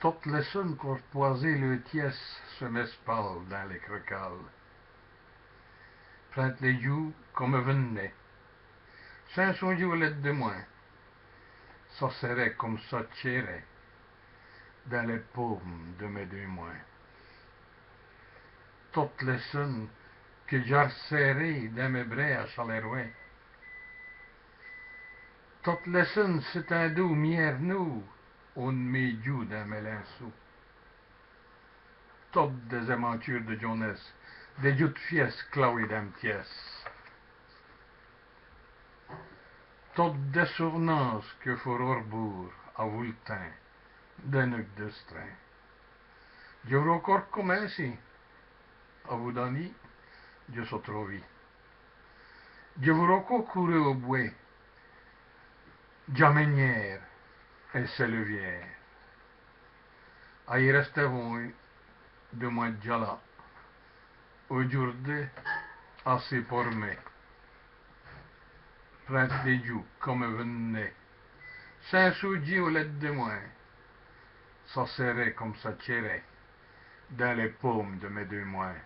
Toutes les sons corpoisées le tièce se m'espalent dans les crocales. Prête les joues comme venait. Sans son joulet de moins. Ça serait comme ça tirait dans les paumes de mes deux mains. Toutes les sons que j'ai serrées dans mes bras chaleureux. Toutes les sons c'est un doux miernou, on me joue dans mes linceaux. Toutes des aventures de jeunesse, des jeux de fies cloués dans pièces. Toutes des souvenances que furent bourg à Vultain, d'un œil de strain. Je veux encore commencer à vous donner, je suis trop vite. Je veux encore courir au bois, Jamenière et Sellevière. À y rester de moi déjà là. Aujourd'hui, assez formé. Prête des joues comme venait. Sans souci au lait de moi. Ça serait comme ça tirait dans les paumes de mes deux mains.